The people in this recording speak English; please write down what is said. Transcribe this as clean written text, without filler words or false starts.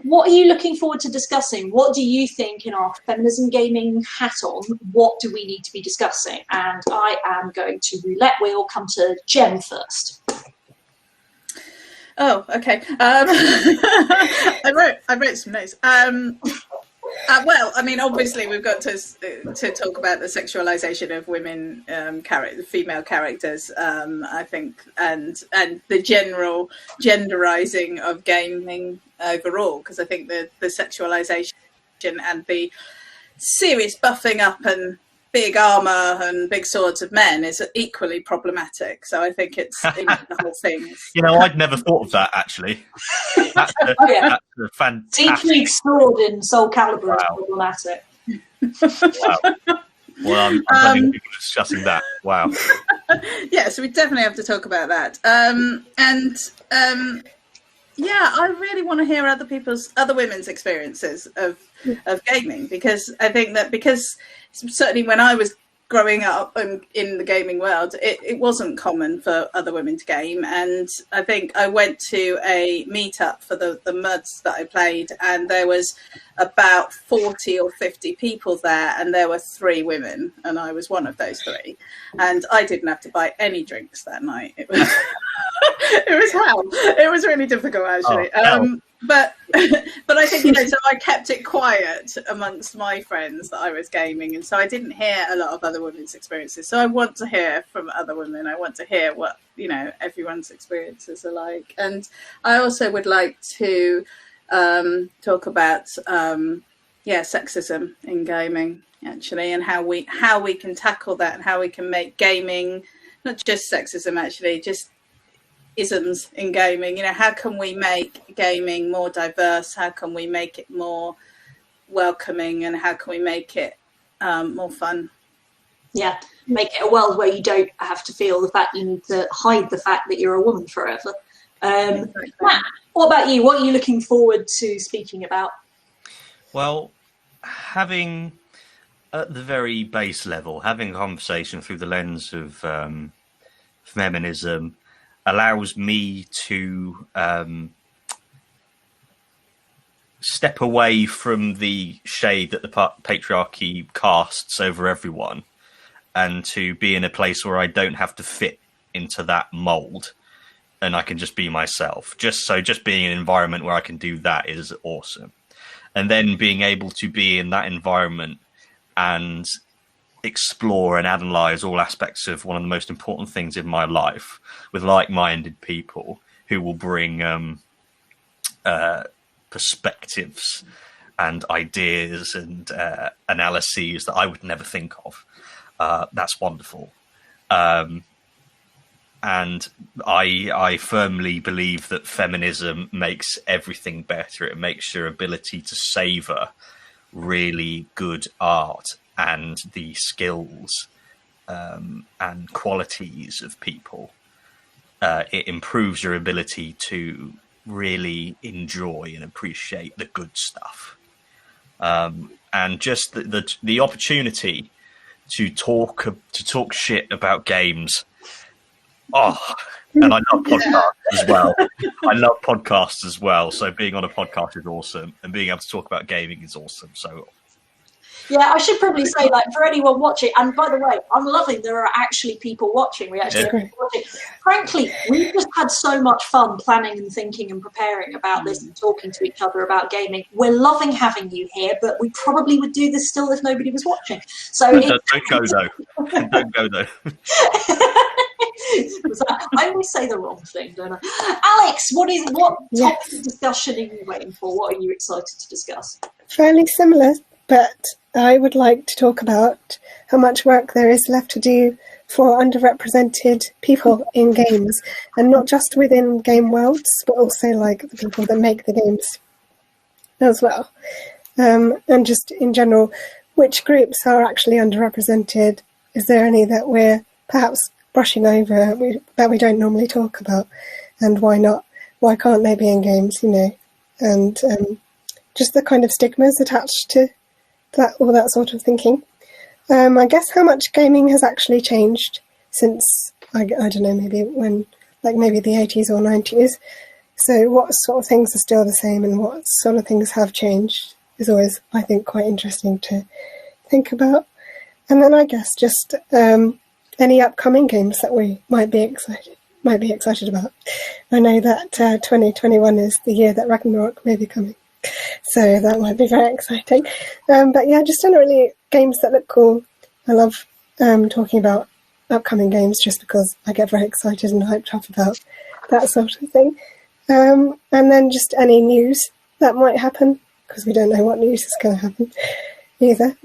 what are you looking forward to discussing? What do you think, in our feminism gaming hat on, what do we need to be discussing? And I am going to roulette wheel, come to Jem first. Oh, okay. I wrote some notes. Well, I mean, obviously, we've got to talk about the sexualization of women, female characters. I think, and the general genderizing of gaming overall, because I think the sexualization and the serious buffing up and big armor and big swords of men is equally problematic. So I think it's the whole thing. I'd never thought of that, actually. That's a fantastic... Deeply sword in Soul Calibur is problematic. Wow. Well, I'm having people discussing that. Wow. Yeah, so we definitely have to talk about that. Yeah, I really want to hear other women's experiences of gaming, because I think that certainly when I was growing up in the gaming world, it wasn't common for other women to game. And I think I went to a meetup for the MUDs that I played, and there was about 40 or 50 people there, and there were 3 women, and I was one of those 3. And I didn't have to buy any drinks that night. It was it was hell. It was really difficult, actually. But I think, so I kept it quiet amongst my friends that I was gaming, and so I didn't hear a lot of other women's experiences. So I want to hear from other women. I want to hear what everyone's experiences are like. And I also would like to talk about sexism in gaming, actually, and how we can tackle that, and how we can make gaming not just sexism, actually, just isms in gaming. How can we make gaming more diverse? How can we make it more welcoming? And how can we make it more fun? Yeah, make it a world where you don't have to feel the fact you need to hide the fact that you're a woman forever. Exactly. Matt, what about you? What are you looking forward to speaking about? Well, having, at the very base level, having a conversation through the lens of feminism allows me to step away from the shade that the patriarchy casts over everyone, and to be in a place where I don't have to fit into that mold, and I can just be myself. Just being in an environment where I can do that is awesome. And then being able to be in that environment and explore and analyze all aspects of one of the most important things in my life with like-minded people who will bring perspectives and ideas and analyses that I would never think of. That's wonderful. And I firmly believe that feminism makes everything better. It makes your ability to savor really good art and the skills and qualities of people. It improves your ability to really enjoy and appreciate the good stuff. And just the opportunity to talk shit about games. Oh, and I love podcasts as well. So being on a podcast is awesome, and being able to talk about gaming is awesome. So yeah, I should probably say, like, for anyone watching, and by the way, I'm loving there are actually people watching. We actually have people watching. Frankly, we've just had so much fun planning and thinking and preparing about this and talking to each other about gaming. We're loving having you here, but we probably would do this still if nobody was watching. So don't go though. Don't go though. I always say the wrong thing, don't I? Alex, what topic of discussion are you waiting for? What are you excited to discuss? Fairly similar, but I would like to talk about how much work there is left to do for underrepresented people in games, and not just within game worlds, but also like the people that make the games as well. And just in general, which groups are actually underrepresented? Is there any that we're perhaps brushing over that we don't normally talk about, and why not? Why can't they be in games, and just the kind of stigmas attached to that, all that sort of thinking. I guess how much gaming has actually changed since, I don't know, maybe the 80s or 90s. So what sort of things are still the same and what sort of things have changed is always, I think, quite interesting to think about. And then I guess just any upcoming games that we might be excited about. I know that 2021 is the year that Ragnarok may be coming, so that might be very exciting. But yeah, just generally games that look cool. I love talking about upcoming games just because I get very excited and hyped up about that sort of thing. And then just any news that might happen, because we don't know what news is going to happen either.